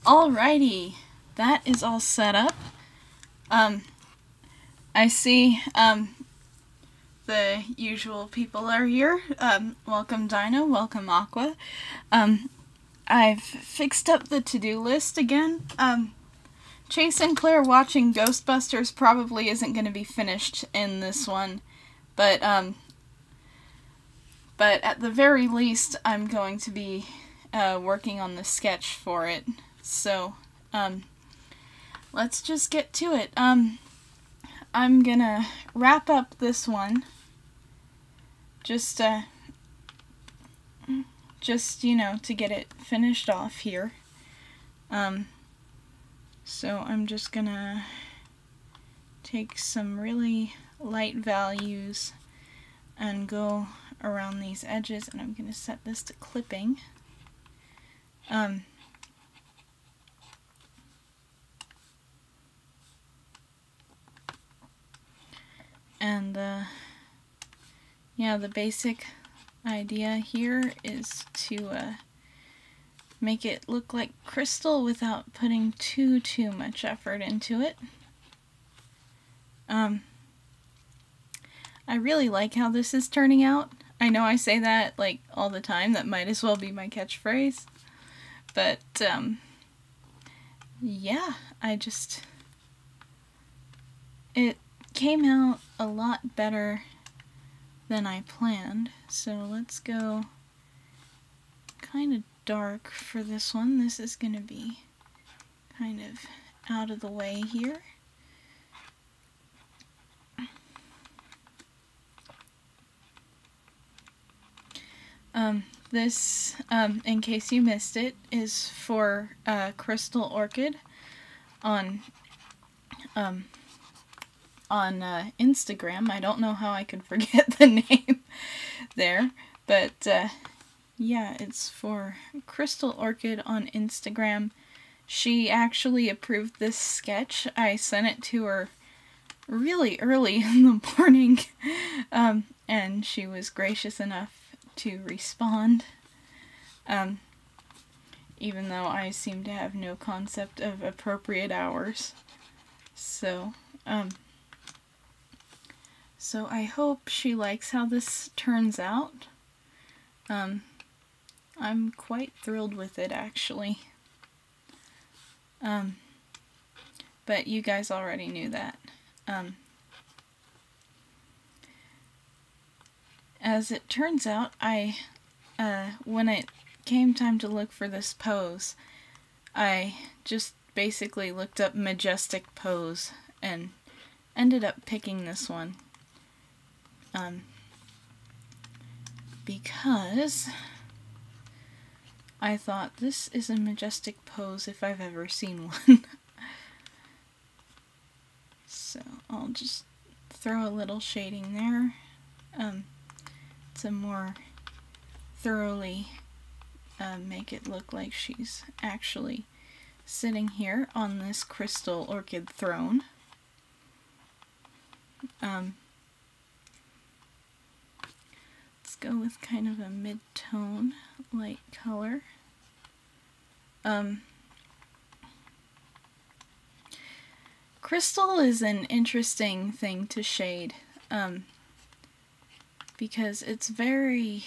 Alrighty, that is all set up. I see the usual people are here. Welcome Dino, welcome Aqua. I've fixed up the to-do list again. Chase and Claire watching Ghostbusters probably isn't going to be finished in this one, but at the very least I'm going to be working on the sketch for it. So, let's just get to it. I'm gonna wrap up this one. Just, you know, to get it finished off here. So I'm just gonna take some really light values and go around these edges, and I'm gonna set this to clipping. And yeah, the basic idea here is to make it look like crystal without putting too much effort into it. I really like how this is turning out. I know I say that like all the time, that might as well be my catchphrase. But yeah, it came out a lot better than I planned. So let's go kind of dark for this one. This is going to be kind of out of the way here. This, in case you missed it, is for Crystal Orchid on Instagram. I don't know how I could forget the name there, but yeah, it's for Crystal Orchid on Instagram. She actually approved this sketch. I sent it to her really early in the morning, and she was gracious enough to respond, even though I seem to have no concept of appropriate hours. So, so I hope she likes how this turns out. I'm quite thrilled with it, actually. But you guys already knew that. As it turns out, when it came time to look for this pose, I just basically looked up majestic pose and ended up picking this one. Because I thought this is a majestic pose if I've ever seen one. So I'll just throw a little shading there. To more thoroughly make it look like she's actually sitting here on this crystal orchid throne. Let's go with kind of a mid-tone light color. Crystal is an interesting thing to shade. Because it's very,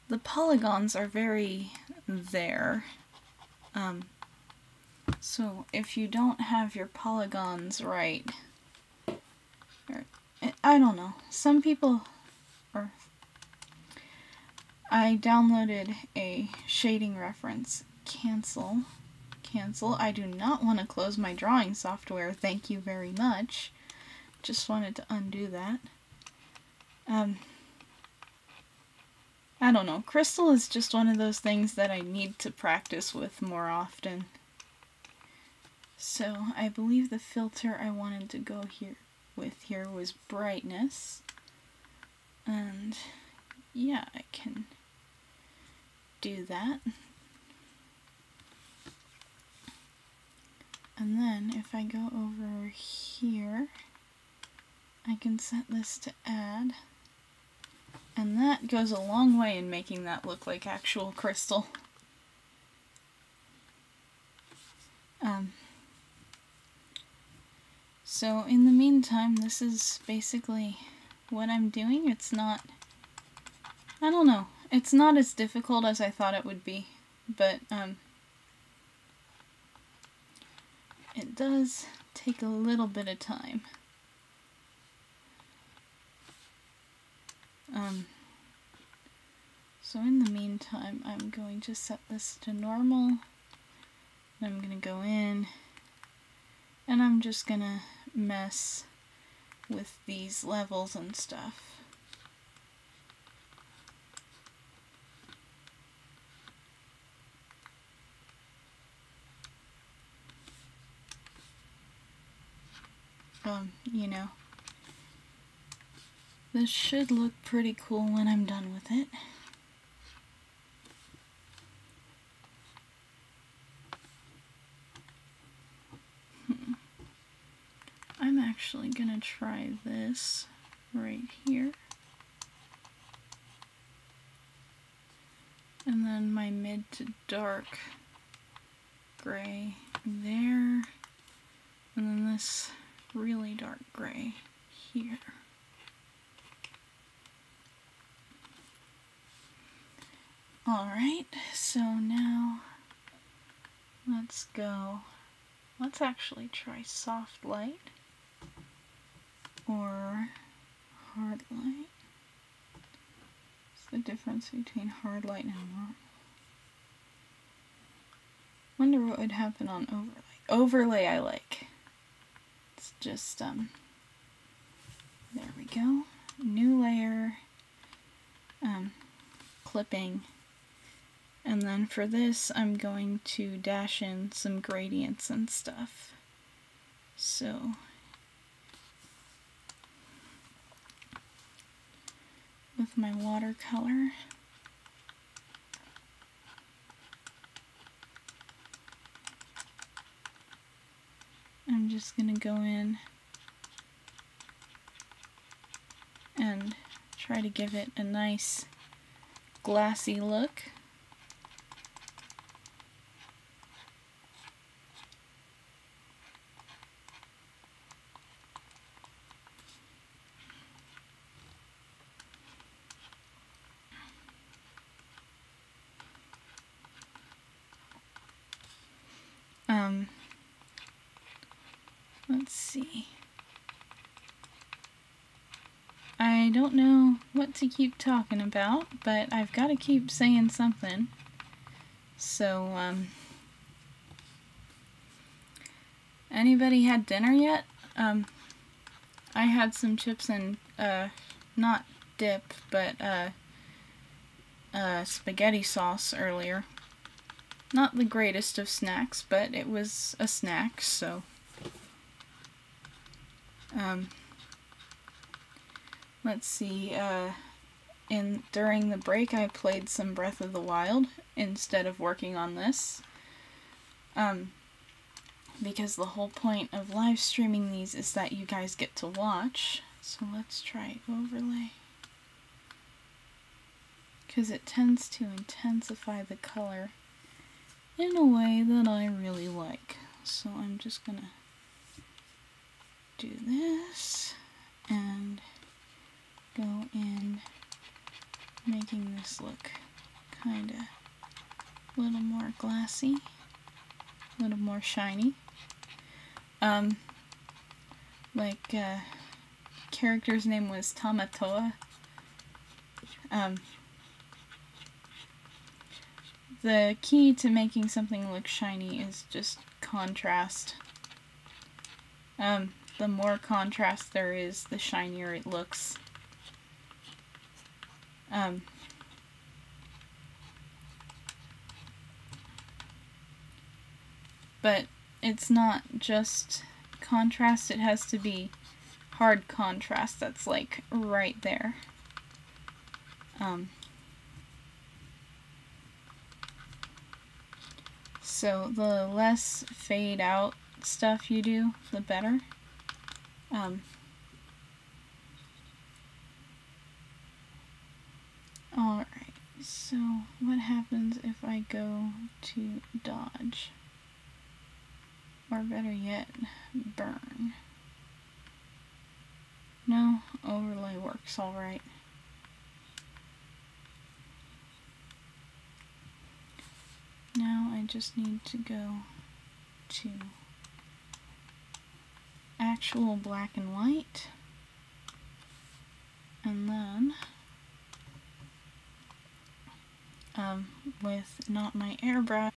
the polygons are very there. So if you don't have your polygons right, or, I don't know, some people, I downloaded a shading reference, cancel, I do not want to close my drawing software, thank you very much. Just wanted to undo that. I don't know. Crystal is just one of those things that I need to practice with more often. So I believe the filter I wanted to go here was brightness. And yeah, I can do that. And then if I go over here, I can set this to add, and that goes a long way in making that look like actual crystal. So in the meantime, this is basically what I'm doing. It's not, I don't know, it's not as difficult as I thought it would be, but it does take a little bit of time. So in the meantime, I'm going to set this to normal. I'm going to go in and I'm just going to mess with these levels and stuff. You know, this should look pretty cool when I'm done with it. I'm actually gonna try this right here. And then my mid to dark gray there. And then this really dark gray here. Alright, so now let's go. Let's actually try soft light or hard light. What's the difference between hard light and normal? Wonder what would happen on overlay. Overlay I like. It's just, there we go. New layer, clipping. And then for this, I'm going to dash in some gradients and stuff. So, with my watercolor, I'm just going to go in and try to give it a nice glassy look. Let's see. I don't know what to keep talking about, but I've got to keep saying something. So, anybody had dinner yet? I had some chips and, not dip, but, spaghetti sauce earlier. Not the greatest of snacks, but it was a snack, so... let's see, during the break I played some Breath of the Wild instead of working on this. Because the whole point of live streaming these is that you guys get to watch. So let's try overlay. Because it tends to intensify the color in a way that I really like. So I'm just gonna do this and go in, making this look kind of a little more glassy, a little more shiny. Character's name was Tamatoa. The key to making something look shiny is just contrast. The more contrast there is, the shinier it looks. But it's not just contrast, it has to be hard contrast that's like right there. So the less fade out stuff you do, the better. Alright, so what happens if I go to dodge? Or better yet, burn. works all right. Now I just need to go to actual black and white, and then with not my airbrush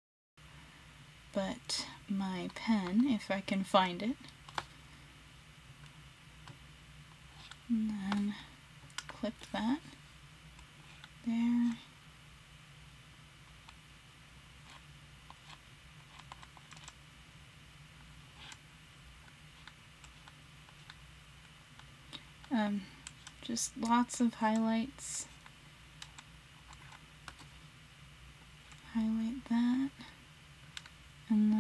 but my pen, if I can find it, and then clip that there. Just lots of highlights. Highlight that and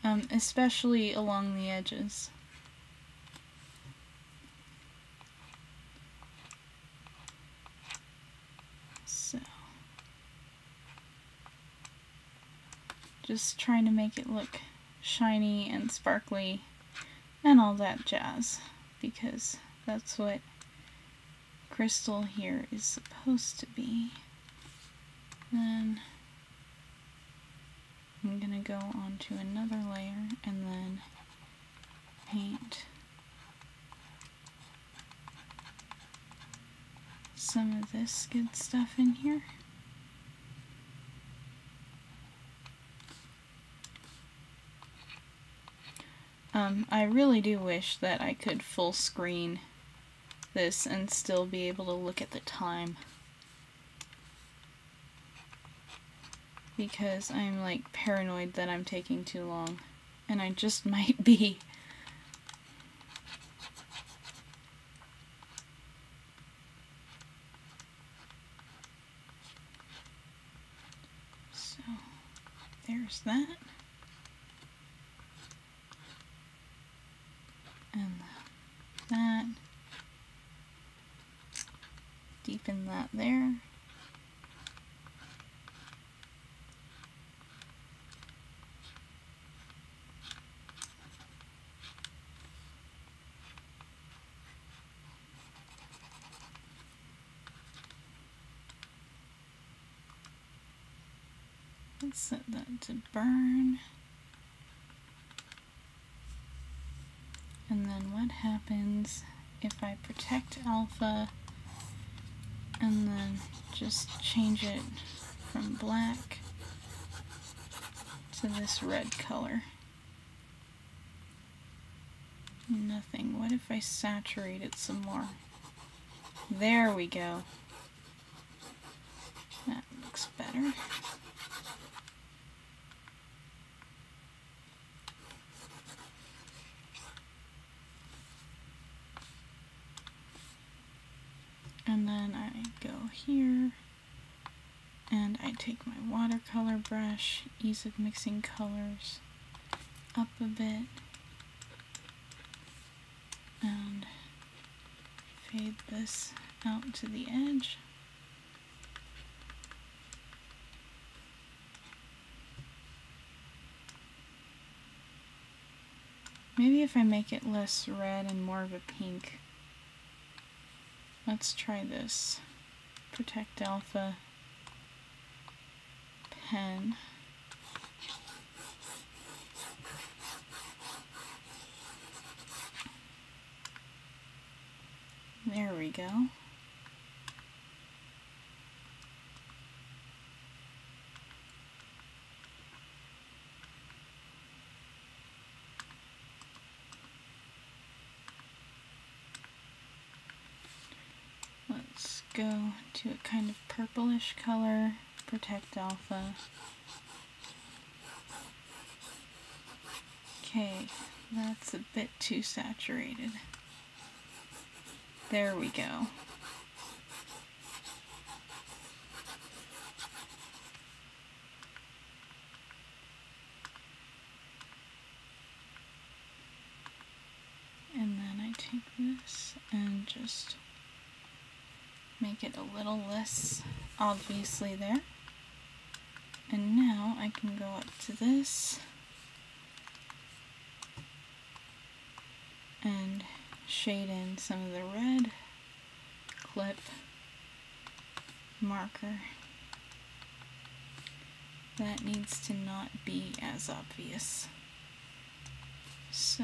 that, especially along the edges. So, just trying to make it look shiny and sparkly and all that jazz, because that's what crystal here is supposed to be. Then I'm gonna go on to another layer and then paint some of this good stuff in here. I really do wish that I could full screen this and still be able to look at the time, because I'm like paranoid that I'm taking too long, and I just might be. So there's that. And that. Deepen that there. Let's set that to burn. And then what happens if I protect alpha and then just change it from black to this red color? Nothing. What if I saturate it some more? There we go. That looks better. And then I go here and I take my watercolor brush, ease of mixing colors up a bit, and fade this out to the edge. Maybe if I make it less red and more of a pink. Let's try this. Protect alpha pen. There we go. Let's go to a kind of purplish color, protect alpha. Okay, that's a bit too saturated. There we go. And then I take this and just make it a little less obviously there. And now I can go up to this and shade in some of the red clip marker. That needs to not be as obvious. So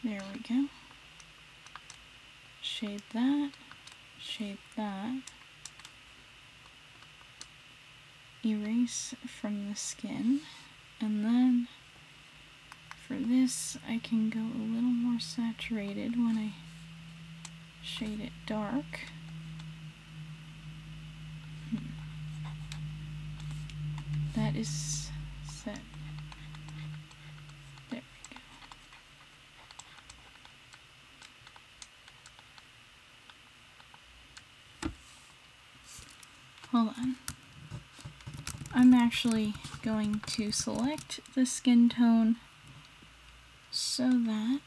there we go. Shade that, shade that. Erase from the skin, and then for this I can go a little more saturated when I shade it dark. That is set. There we go. Hold on. I'm actually going to select the skin tone so that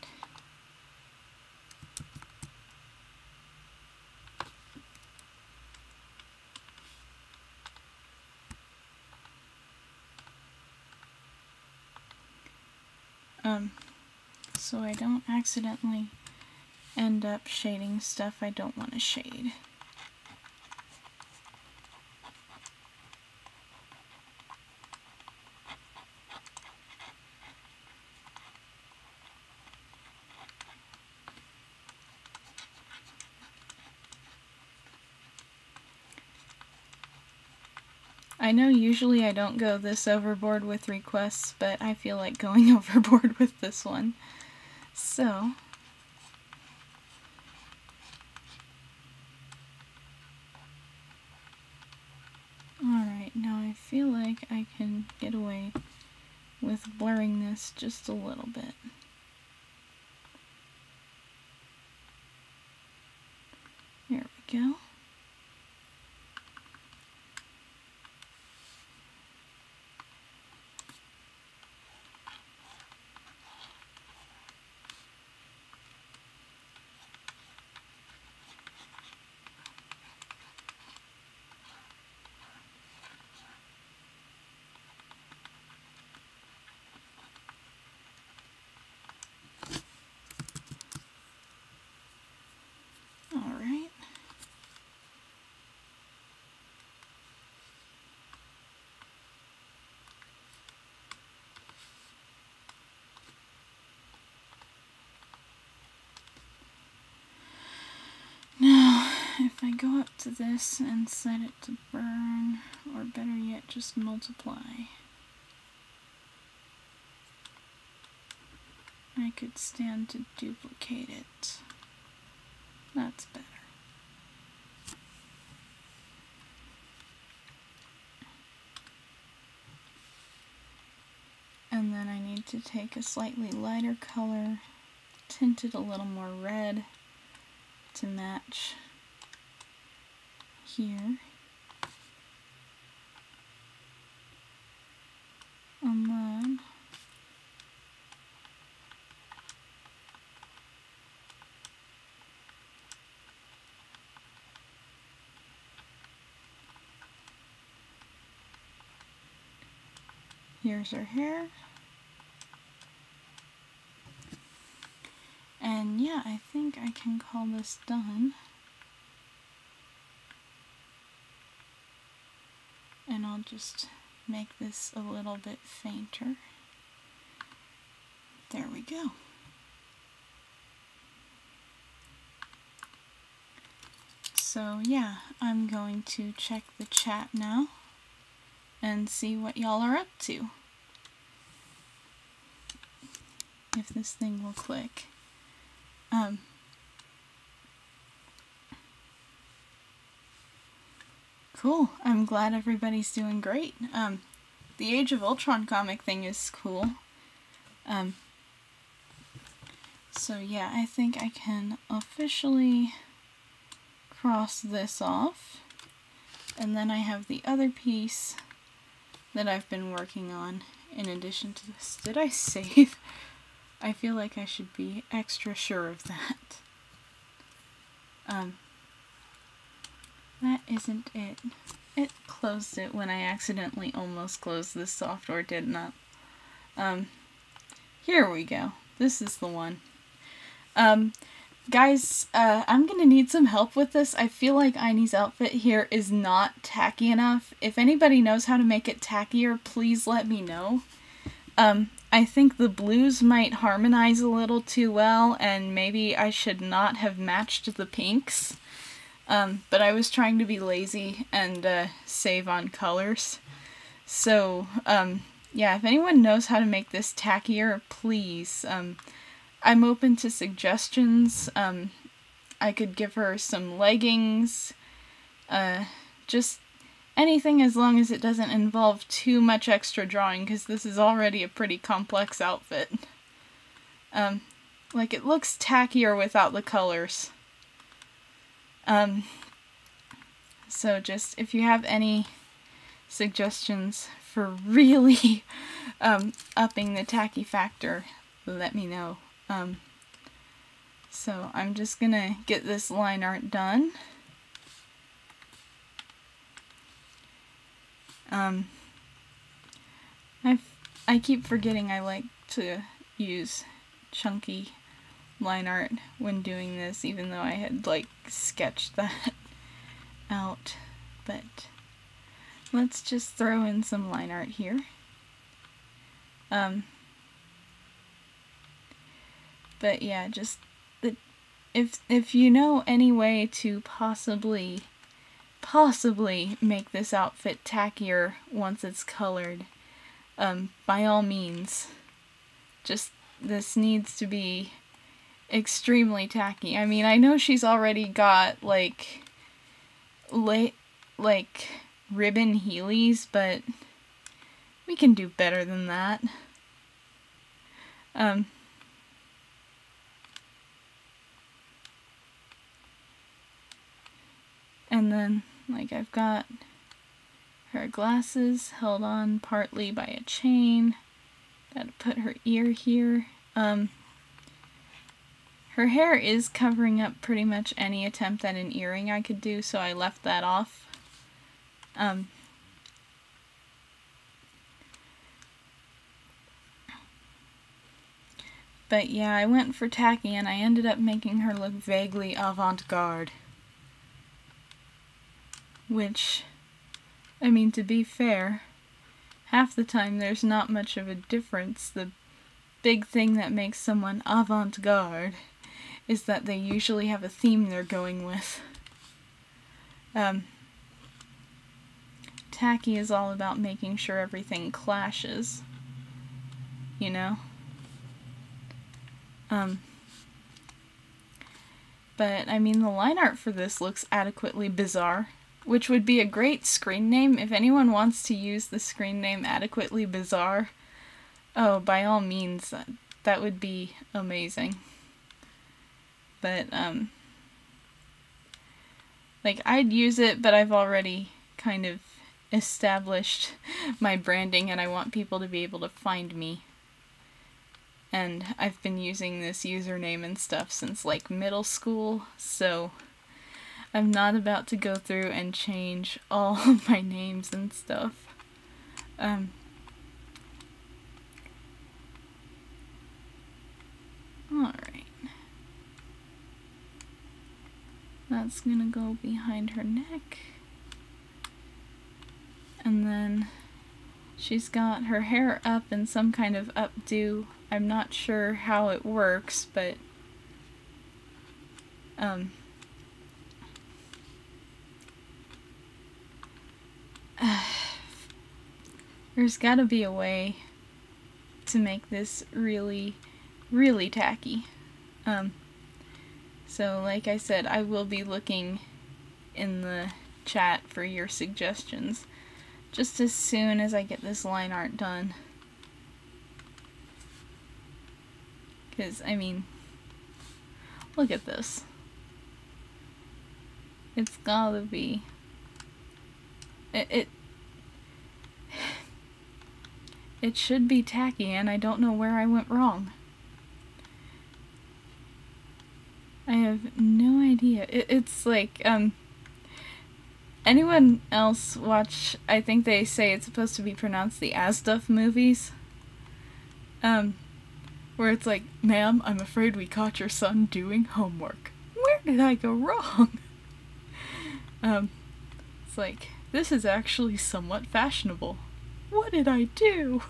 so I don't accidentally end up shading stuff I don't want to shade. I know usually I don't go this overboard with requests, but I feel like going overboard with this one. So, alright, now I feel like I can get away with blurring this just a little bit. There we go. Alright. Now, if I go up to this and set it to burn, or better yet, just multiply, I could stand to duplicate it. That's better. And then I need to take a slightly lighter color, tint it a little more red to match here. And then here's her hair. And yeah, I think I can call this done. And I'll just make this a little bit fainter. There we go. So yeah, I'm going to check the chat now and see what y'all are up to. If this thing will click. Cool. I'm glad everybody's doing great. The Age of Ultron comic thing is cool. So yeah, I think I can officially cross this off. And then I have the other piece that I've been working on in addition to this. Did I save? I feel like I should be extra sure of that. That isn't it. It closed it when I accidentally almost closed this software, did not. Here we go. This is the one. Guys, I'm gonna need some help with this. I feel like Aine's outfit here is not tacky enough. If anybody knows how to make it tackier, please let me know. I think the blues might harmonize a little too well, and maybe I should not have matched the pinks. But I was trying to be lazy and save on colors. So, yeah, if anyone knows how to make this tackier, please. I'm open to suggestions. I could give her some leggings. Just anything as long as it doesn't involve too much extra drawing, because this is already a pretty complex outfit. Like, it looks tackier without the colors. So just, if you have any suggestions for really upping the tacky factor, let me know. So I'm just gonna get this line art done. I keep forgetting I like to use chunky line art when doing this, even though I had like sketched that out. But let's just throw in some line art here. But yeah, just if you know any way to possibly make this outfit tackier once it's colored, by all means. Just, this needs to be extremely tacky. I mean, I know she's already got like ribbon Heelys, but we can do better than that. And then, like, I've got her glasses held on partly by a chain. Gotta put her ear here. Her hair is covering up pretty much any attempt at an earring I could do, so I left that off. But yeah, I went for tacky and I ended up making her look vaguely avant-garde. Which, I mean, to be fair, half the time there's not much of a difference. The big thing that makes someone avant-garde is that they usually have a theme they're going with. Tacky is all about making sure everything clashes, you know? But, I mean, the line art for this looks adequately bizarre, which would be a great screen name. If anyone wants to use the screen name Adequately Bizarre, oh, by all means, that would be amazing. But, like, I'd use it, but I've already kind of established my branding and I want people to be able to find me. And I've been using this username and stuff since, like, middle school, so I'm not about to go through and change all of my names and stuff. Alright. That's gonna go behind her neck. And then she's got her hair up in some kind of updo. I'm not sure how it works, but there's gotta be a way to make this really, really tacky. So like I said, I will be looking in the chat for your suggestions just as soon as I get this line art done. Because, I mean, look at this. It's gotta be. It should be tacky, and I don't know where I went wrong. I have no idea. It's like, anyone else watch, I think they say it's supposed to be pronounced the Asduff movies? Where it's like, ma'am, I'm afraid we caught your son doing homework. Where did I go wrong? It's like, this is actually somewhat fashionable. What did I do?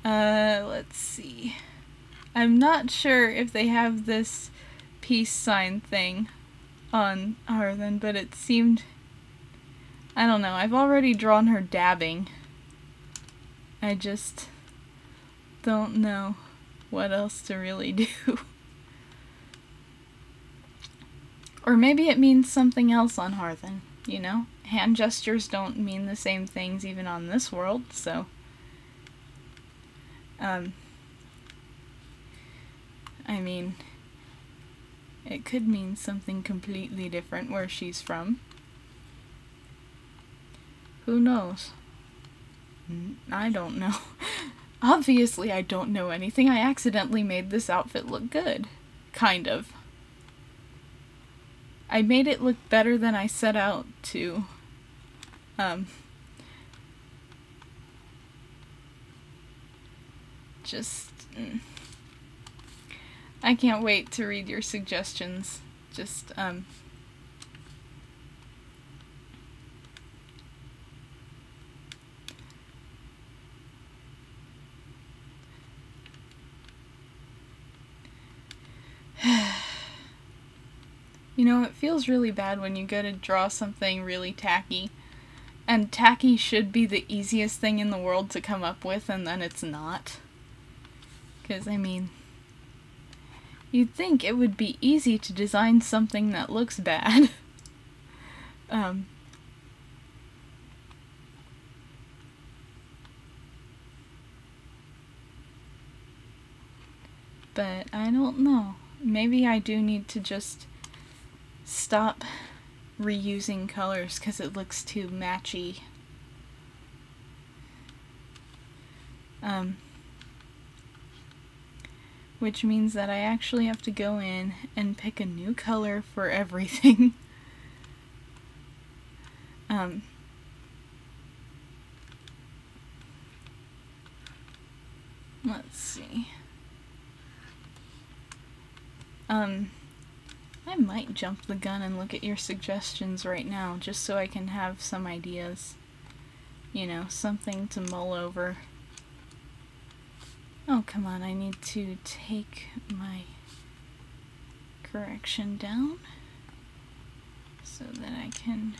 Let's see. I'm not sure if they have this peace sign thing on Hearthen, but it seemed... I don't know, I've already drawn her dabbing. I just don't know what else to really do. Or maybe it means something else on Hearthen, you know? Hand gestures don't mean the same things even on this world, so... I mean, it could mean something completely different where she's from. Who knows? I don't know. Obviously I don't know anything. I accidentally made this outfit look good. Kind of. I made it look better than I set out to. I can't wait to read your suggestions. You know, it feels really bad when you go to draw something really tacky, and tacky should be the easiest thing in the world to come up with, and then it's not. Because, I mean, you'd think it would be easy to design something that looks bad. But I don't know. Maybe I do need to just stop reusing colors because it looks too matchy. Which means that I actually have to go in and pick a new color for everything. Let's see. I might jump the gun and look at your suggestions right now, just so I can have some ideas. You know, something to mull over. Oh, come on, I need to take my correction down so that I can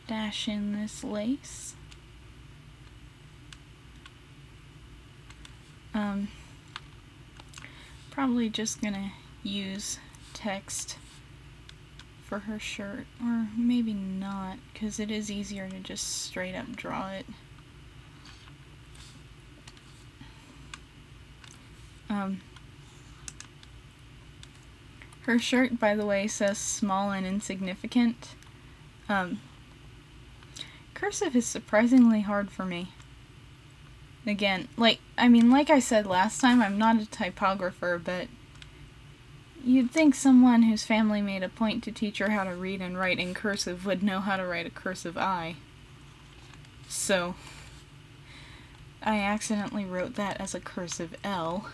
dash in this lace. Probably just gonna use text for her shirt, or maybe not, because it is easier to just straight up draw it. Her shirt, by the way, says small and insignificant. Cursive is surprisingly hard for me. Again, like I said last time, I'm not a typographer, but you'd think someone whose family made a point to teach her how to read and write in cursive would know how to write a cursive I. So, I accidentally wrote that as a cursive L.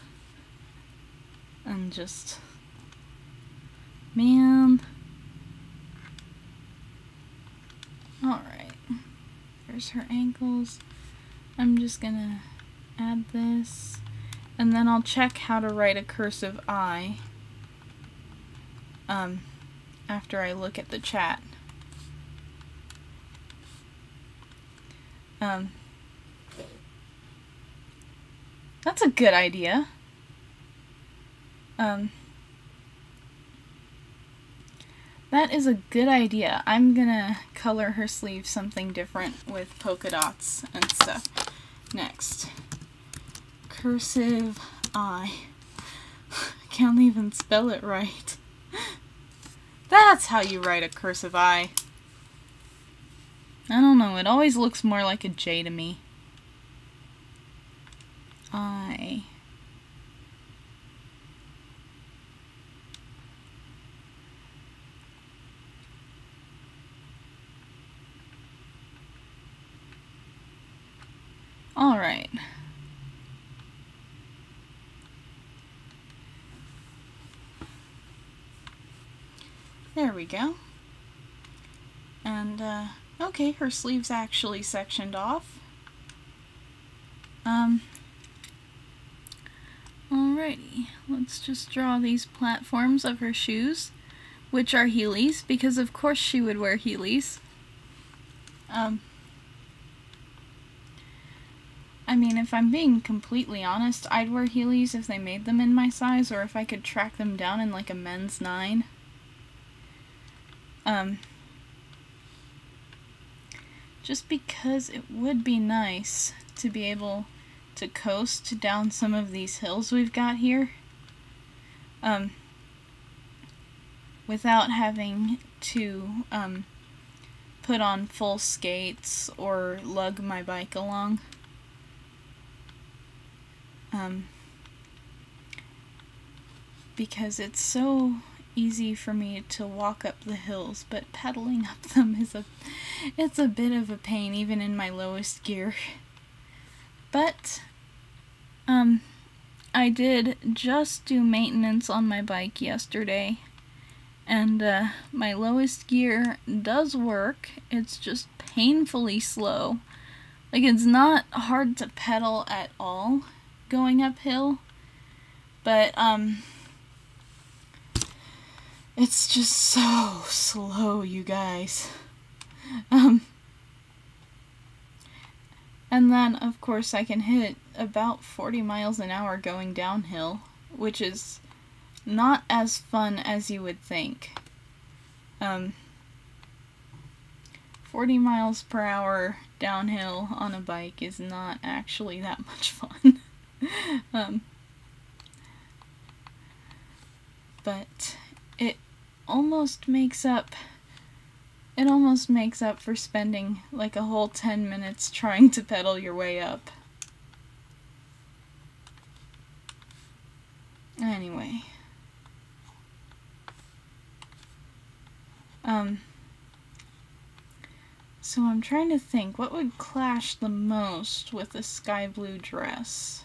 And just... man. Alright. There's her ankles. I'm just gonna add this. And then I'll check how to write a cursive I. After I look at the chat. That's a good idea. That is a good idea. I'm gonna color her sleeve something different with polka dots and stuff. Next. Cursive I. I can't even spell it right. That's how you write a cursive I. I don't know, it always looks more like a J to me. I. Alright. There we go. And, okay, her sleeve's actually sectioned off. Alrighty, let's just draw these platforms of her shoes, which are Heelys, because of course she would wear Heelys. I mean, if I'm being completely honest, I'd wear Heelys if they made them in my size, or if I could track them down in like a men's 9. Just because it would be nice to be able to coast down some of these hills we've got here, without having to put on full skates or lug my bike along. Because it's so easy for me to walk up the hills, but pedaling up them is it's a bit of a pain even in my lowest gear. But I did just do maintenance on my bike yesterday, and my lowest gear does work. It's just painfully slow. Like, it's not hard to pedal at all going uphill, but it's just so slow, you guys. And then, of course, I can hit about 40 miles an hour going downhill, which is not as fun as you would think. 40 miles per hour downhill on a bike is not actually that much fun. But it almost makes up for spending like a whole 10 minutes trying to pedal your way up. Anyway. So I'm trying to think, what would clash the most with a sky blue dress?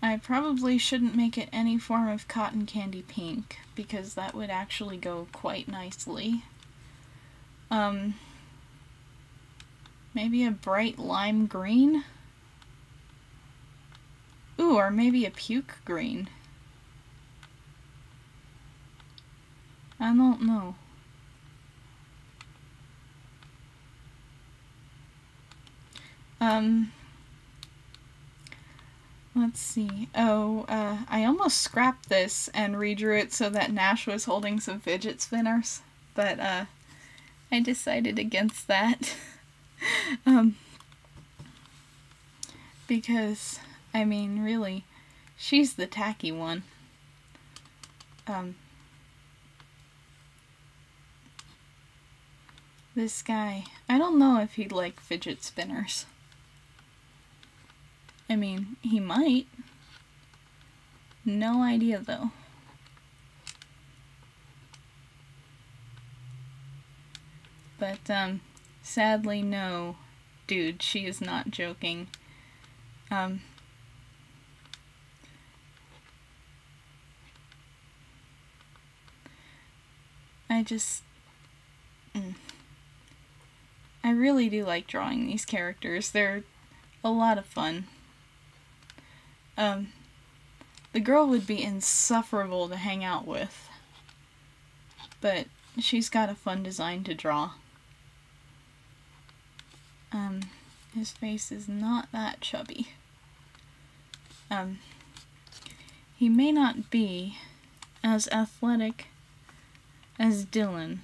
I probably shouldn't make it any form of cotton candy pink, because that would actually go quite nicely. Maybe a bright lime green? Ooh, or maybe a puke green. I don't know. Let's see. Oh, I almost scrapped this and redrew it so that Nash was holding some fidget spinners, but I decided against that. Because, I mean, really, she's the tacky one. This guy, I don't know if he'd like fidget spinners. I mean, he might. No idea, though. But, sadly, no, dude, she is not joking. I really do like drawing these characters. They're a lot of fun. The girl would be insufferable to hang out with, but she's got a fun design to draw. His face is not that chubby. He may not be as athletic as Dylan,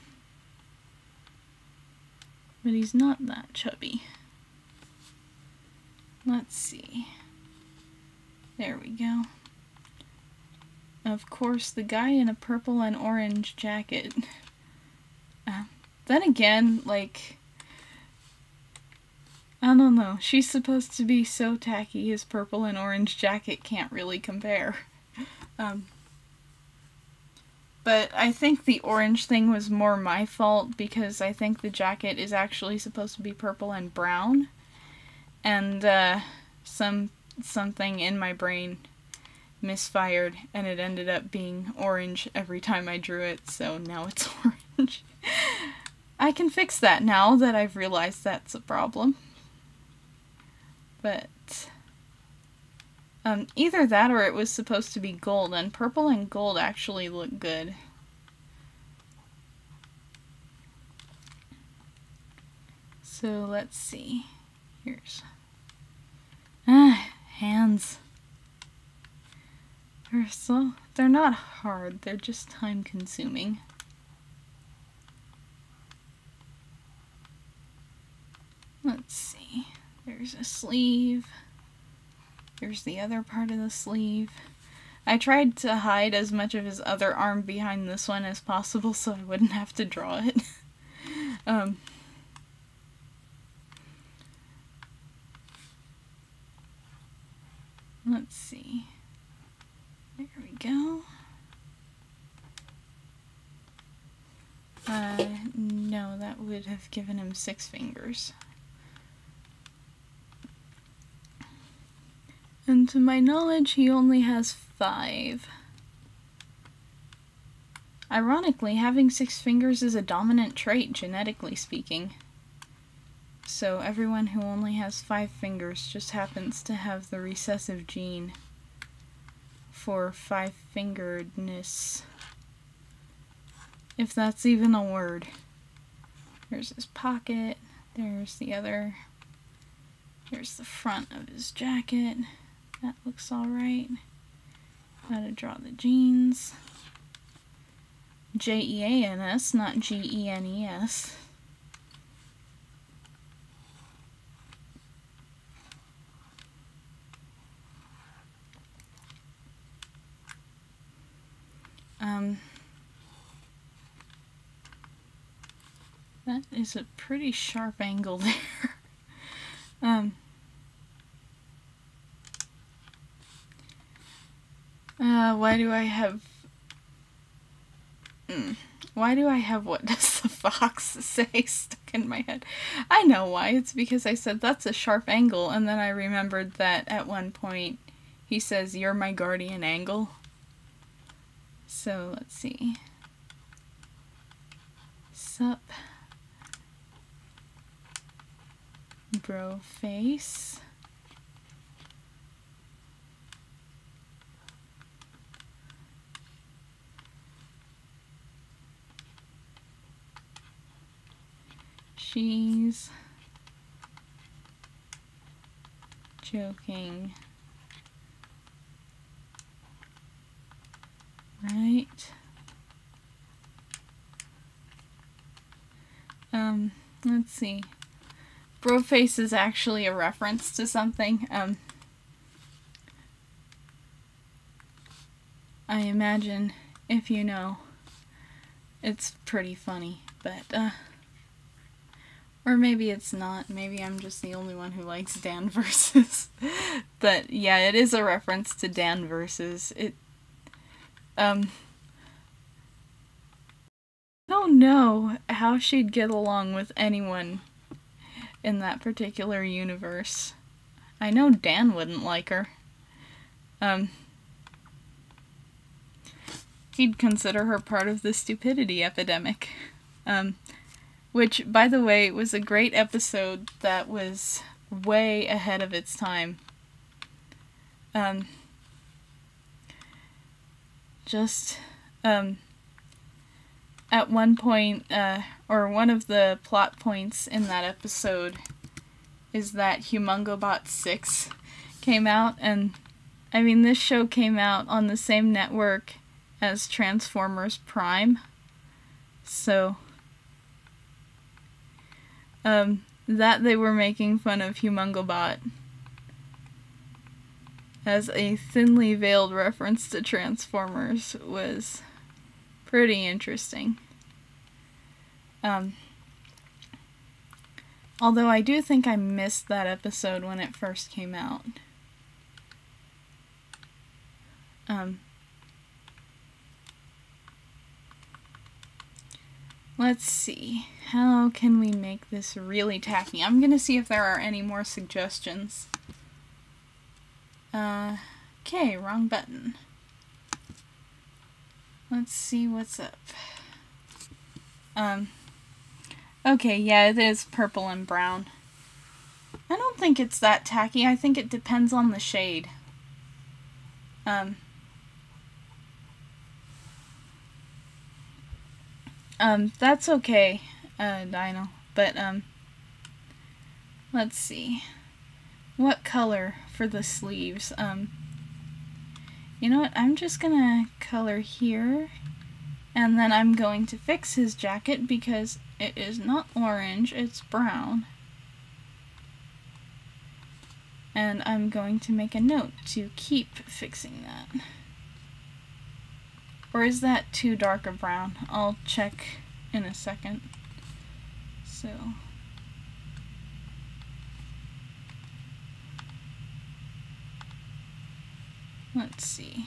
but he's not that chubby. Let's see. There we go. Of course, the guy in a purple and orange jacket. Then again, like, I don't know. She's supposed to be so tacky, his purple and orange jacket can't really compare. But I think the orange thing was more my fault because I think the jacket is actually supposed to be purple and brown. And something in my brain misfired and it ended up being orange every time I drew it, so now it's orange. I can fix that now that I've realized that's a problem. But either that or it was supposed to be gold, and purple and gold actually look good. So let's see. Here's... hands. They're not hard, they're just time consuming. Let's see. There's a sleeve. Here's the other part of the sleeve. I tried to hide as much of his other arm behind this one as possible so I wouldn't have to draw it. Let's see. There we go. No, that would have given him 6 fingers. And to my knowledge, he only has 5. Ironically, having 6 fingers is a dominant trait, genetically speaking. So everyone who only has 5 fingers just happens to have the recessive gene for 5-fingeredness. If that's even a word. There's his pocket. There's the other. Here's the front of his jacket. That looks alright. Gotta draw the jeans. J-E-A-N-S, not G-E-N-E-S. That is a pretty sharp angle there. Why do I have what does the fox say stuck in my head? I know why. It's because I said that's a sharp angle, and then I remembered that at one point he says, "You're my guardian angle." So let's see. Sup. Bro face. She's joking. Right. Let's see. Bro face is actually a reference to something. I imagine if you know, it's pretty funny, but or maybe it's not. Maybe I'm just the only one who likes Dan versus. But yeah, it is a reference to Dan versus. I don't know how she'd get along with anyone in that particular universe. I know Dan wouldn't like her. He'd consider her part of the stupidity epidemic. Which, by the way, was a great episode that was way ahead of its time. At one point, or one of the plot points in that episode is that Humongobot 6 came out, and I mean, this show came out on the same network as Transformers Prime, so that they were making fun of Humongobot as a thinly veiled reference to Transformers was pretty interesting. Although I do think I missed that episode when it first came out. Let's see. How can we make this really tacky? I'm gonna see if there are any more suggestions. Okay, wrong button. Let's see what's up. Okay, yeah, it is purple and brown. I don't think it's that tacky. I think it depends on the shade. That's okay, Dino. But, let's see. What color for the sleeves? You know what? I'm just gonna color here. And then I'm going to fix his jacket because it is not orange, it's brown. And I'm going to make a note to keep fixing that. Or is that too dark a brown? I'll check in a second. So, let's see.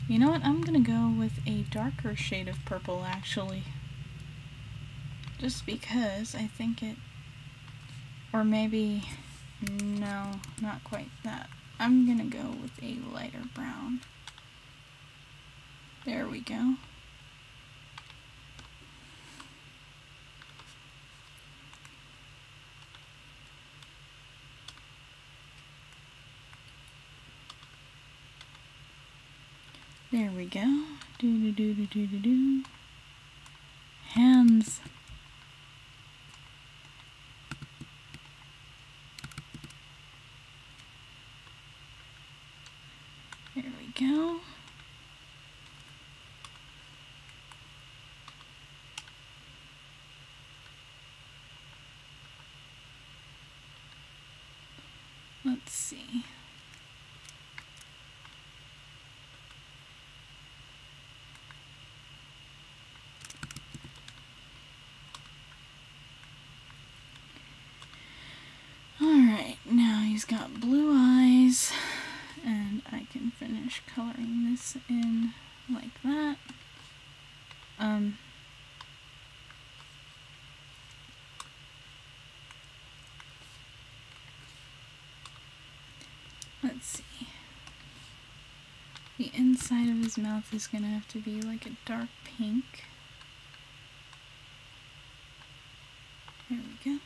You know what? I'm gonna go with a darker shade of purple, actually. Just because I think it... Or maybe... No, not quite that. I'm gonna go with a lighter brown. There we go. There we go. Do do do do do do do. Hands. There we go. Let's see. Alright, now he's got blue eyes, and I can finish coloring this in like that. Let's see. The inside of his mouth is gonna have to be like a dark pink. There we go.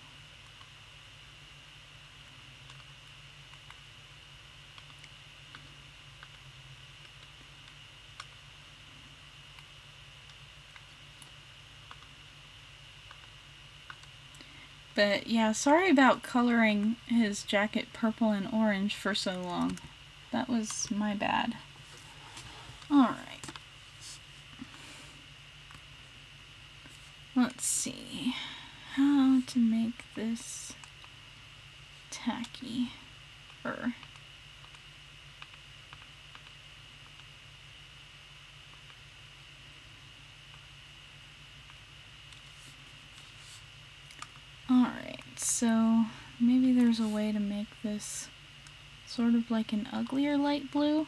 But yeah, sorry about coloring his jacket purple and orange for so long. That was my bad. Alright. Let's see how to make this tacky. Alright, so maybe there's a way to make this sort of like an uglier light blue.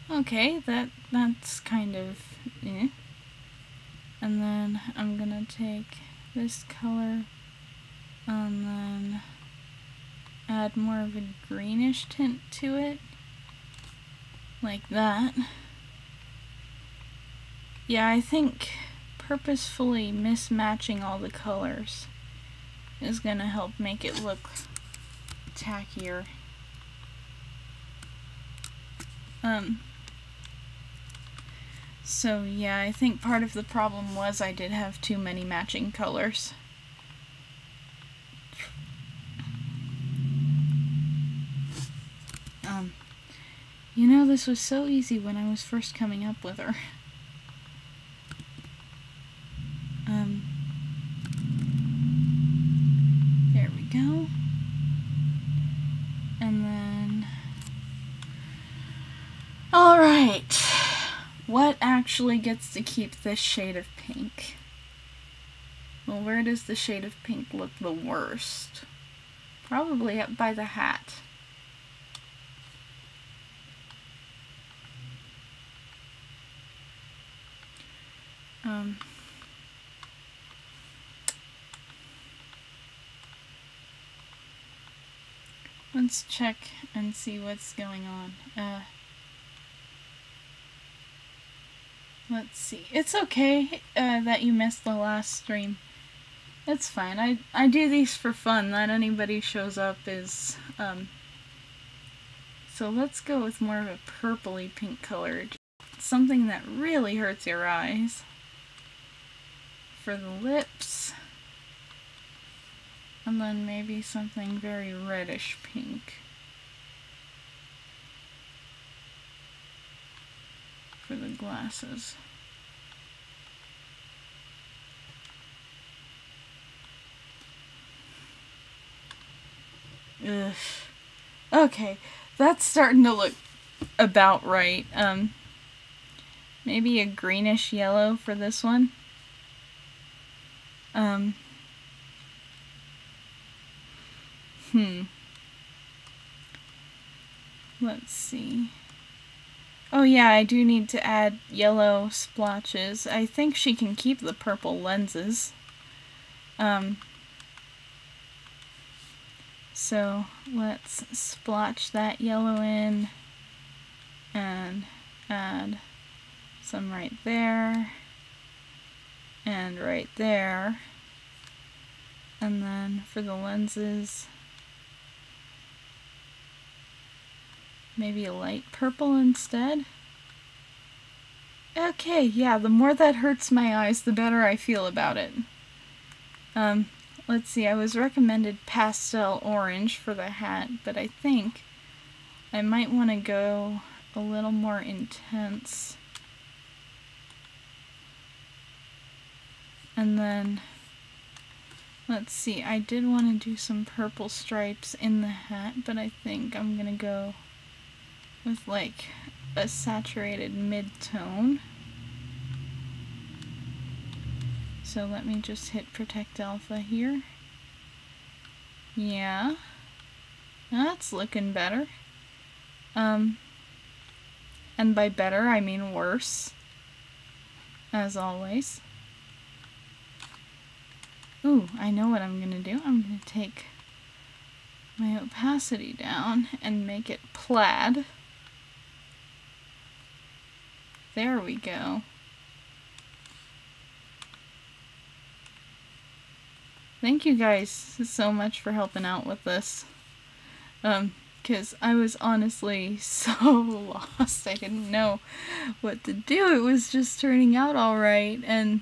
Okay, that's kind of eh. And then I'm gonna take this color and then add more of a greenish tint to it, like that. Yeah, I think purposefully mismatching all the colors is gonna help make it look tackier. So yeah, I think part of the problem was I did have too many matching colors. You know, this was so easy when I was first coming up with her. There we go. And then... Alright. actually gets to keep this shade of pink? Well, where does the shade of pink look the worst? Probably up by the hat. Let's check and see what's going on. Let's see. It's okay that you missed the last stream. It's fine. I do these for fun. Not anybody shows up is... So let's go with more of a purpley pink color. Something that really hurts your eyes. For the lips. And then maybe something very reddish pink. For the glasses. Ugh. Okay, that's starting to look about right. Maybe a greenish yellow for this one. Let's see. Oh yeah, I do need to add yellow splotches. I think she can keep the purple lenses. So let's splotch that yellow in and add some right there and right there. And then for the lenses, maybe a light purple instead. Okay, yeah, the more that hurts my eyes, the better I feel about it. Let's see, I was recommended pastel orange for the hat, but I think I might want to go a little more intense. And then, let's see, I did want to do some purple stripes in the hat, but I think I'm going to go with like a saturated mid-tone. So let me just hit Protect Alpha here. Yeah, that's looking better. And by better I mean worse, as always. Ooh, I know what I'm gonna do. I'm gonna take my opacity down and make it plaid. There we go. Thank you guys so much for helping out with this. Because I was honestly so lost. I didn't know what to do. It was just turning out alright, and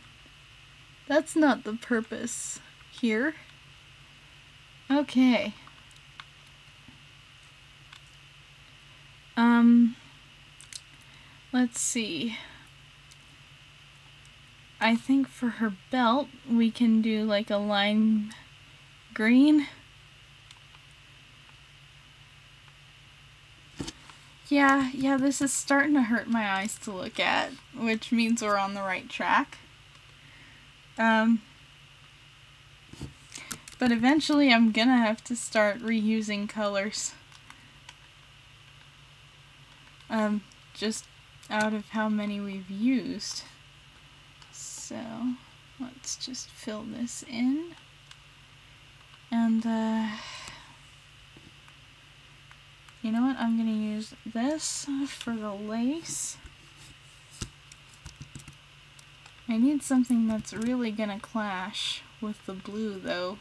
that's not the purpose here. Okay. Let's see. I think for her belt, we can do like a lime green. Yeah, this is starting to hurt my eyes to look at, which means we're on the right track. But eventually I'm gonna have to start reusing colors. Just out of how many we've used. So, let's just fill this in. And, you know what? I'm going to use this for the lace. I need something that's really going to clash with the blue, though.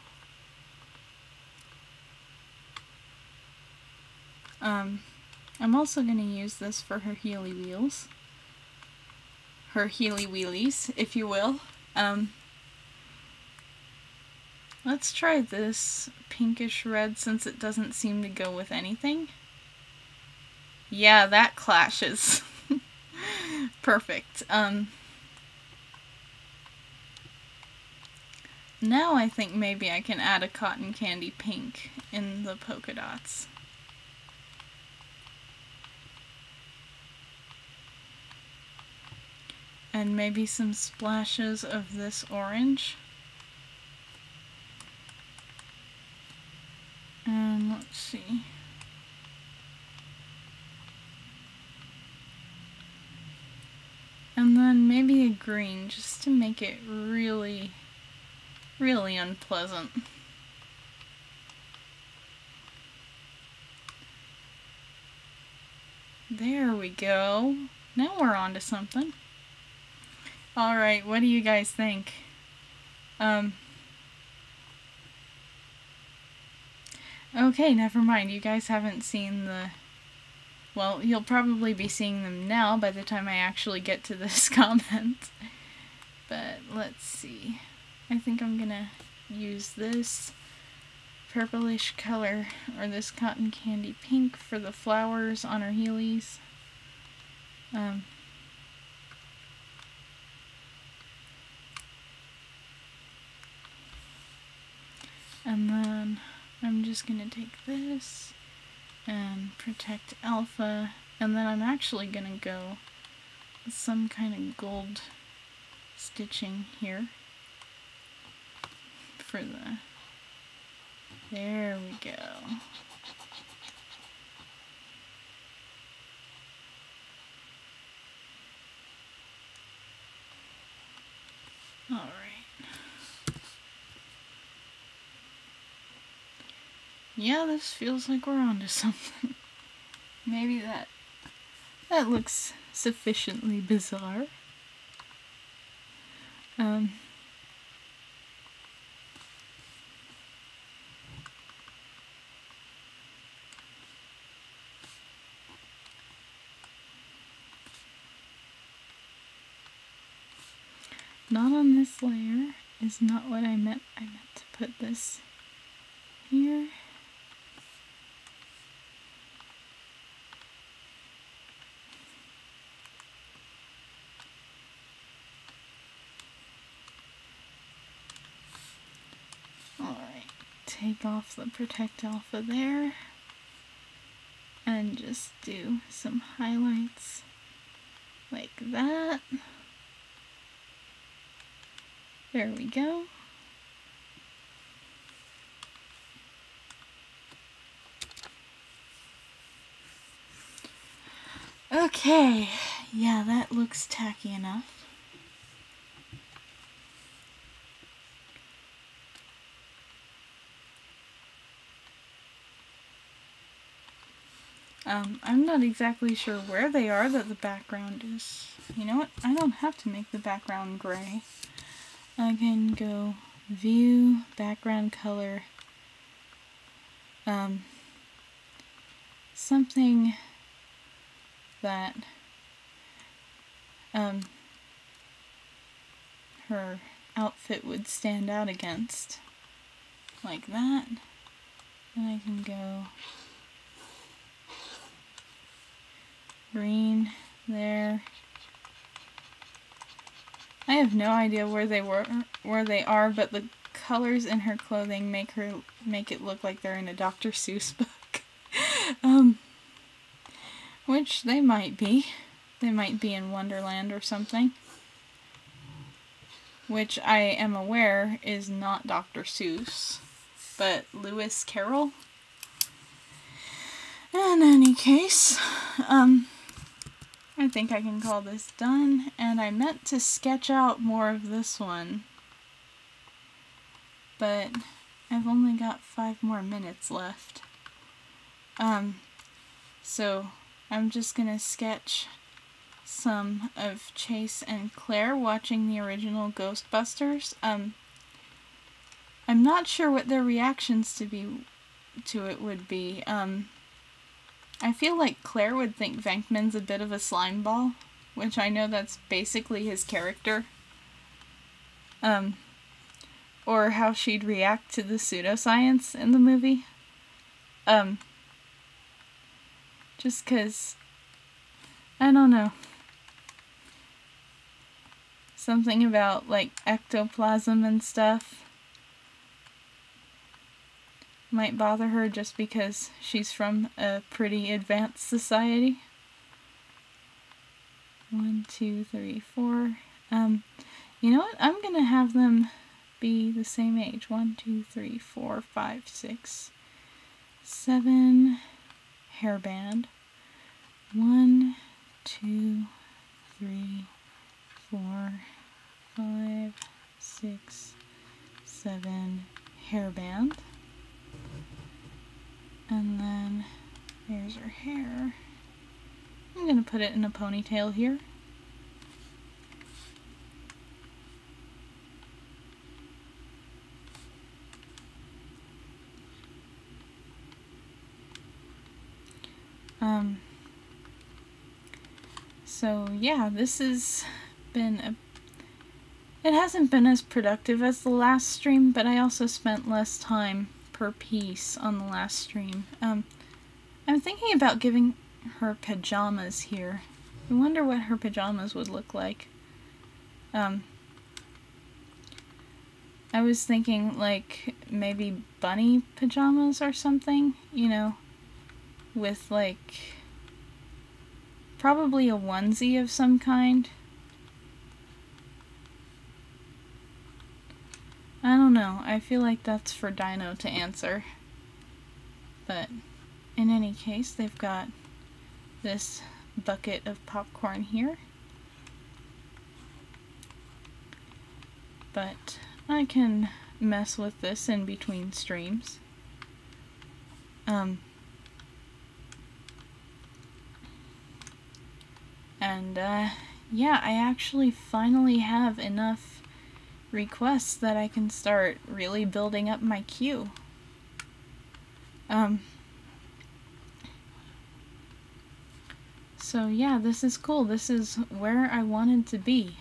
I'm also going to use this for her heely wheels. Her heely wheelies, if you will. Let's try this pinkish red since it doesn't seem to go with anything. Yeah, that clashes. Perfect. Now I think maybe I can add a cotton candy pink in the polka dots. And maybe some splashes of this orange. And let's see. And then maybe a green, just to make it really, really unpleasant. There we go. Now we're on to something. Alright, what do you guys think? Okay, never mind. You guys haven't seen the... Well, you'll probably be seeing them now by the time I actually get to this comment. But let's see. I think I'm gonna use this purplish color, or this cotton candy pink, for the flowers on her heelys. And then I'm just gonna take this and protect Alpha, and then I'm actually gonna go with some kind of gold stitching here for the... There we go. Alright. Yeah, this feels like we're onto something. Maybe that looks sufficiently bizarre. Not on this layer is not what I meant. I meant to put this here. Alright, take off the Protect Alpha there, and just do some highlights like that. There we go. Okay, yeah, that looks tacky enough. I'm not exactly sure where they are that the background is. You know what? I don't have to make the background gray. I can go View, Background Color, something that her outfit would stand out against, like that. And I can go green there. I have no idea where they are, but the colors in her clothing make it look like they're in a Dr. Seuss book. Which they might be. They might be in Wonderland or something. Which I am aware is not Dr. Seuss, but Lewis Carroll. In any case, I think I can call this done, and I meant to sketch out more of this one, but I've only got 5 more minutes left. So I'm just gonna sketch some of Chase and Claire watching the original Ghostbusters. I'm not sure what their reactions to it would be. I feel like Claire would think Venkman's a bit of a slime ball, which I know that's basically his character. Or how she'd react to the pseudoscience in the movie. Just 'cause, I don't know. Something about, like, ectoplasm and stuff might bother her just because she's from a pretty advanced society. 1, 2, 3, 4. You know what? I'm gonna have them be the same age. 1, 2, 3, 4, 5, 6, 7 hairband. 1, 2, 3, 4, 5, 6, 7 hairband. And then there's her hair. I'm gonna put it in a ponytail here. So yeah, this has been it hasn't been as productive as the last stream, but I also spent less time per piece on the last stream. I'm thinking about giving her pajamas here. I wonder what her pajamas would look like. I was thinking like maybe bunny pajamas or something, you know, with like probably a onesie of some kind. I don't know. I feel like that's for Dino to answer. But in any case, they've got this bucket of popcorn here. But I can mess with this in between streams. Yeah, I actually finally have enough requests that I can start really building up my queue. So yeah, this is cool. This is where I wanted to be.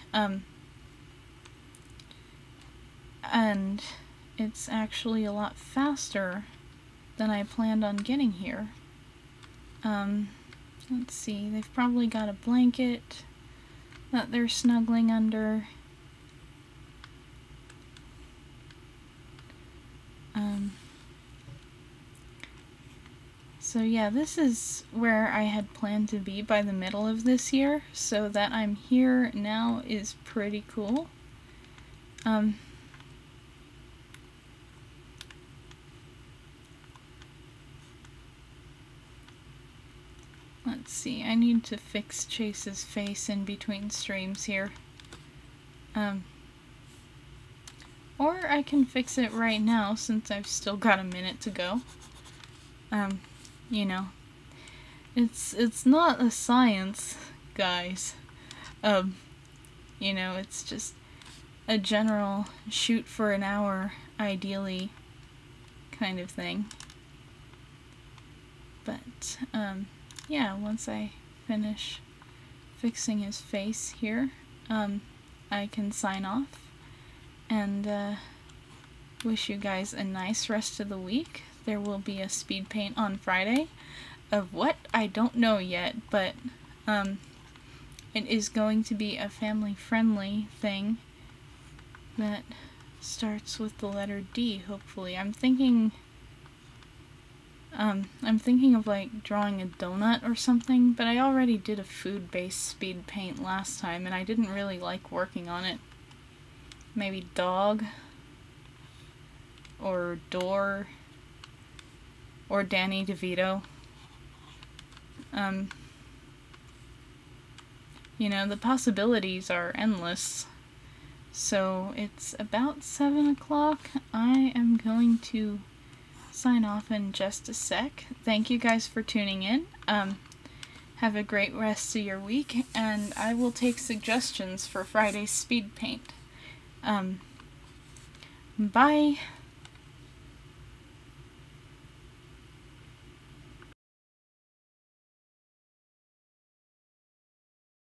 And it's actually a lot faster than I planned on getting here. Let's see, they've probably got a blanket that they're snuggling under. So yeah, this is where I had planned to be by the middle of this year, so that I'm here now is pretty cool. Let's see, I need to fix Chase's face in between streams here. Or I can fix it right now since I've still got a minute to go. You know, it's not a science, guys. You know, it's just a general shoot for an hour, ideally, kind of thing. But, yeah, once I finish fixing his face here, I can sign off and wish you guys a nice rest of the week. There will be a speed paint on Friday. Of what? I don't know yet, but it is going to be a family-friendly thing that starts with the letter D, hopefully. I'm thinking of like drawing a donut or something, but I already did a food-based speed paint last time and I didn't really like working on it. Maybe dog or door or Danny DeVito. You know, the possibilities are endless. So it's about 7 o'clock. I am going to sign off in just a sec. Thank you guys for tuning in. Have a great rest of your week, and I will take suggestions for Friday's speed paint. Bye!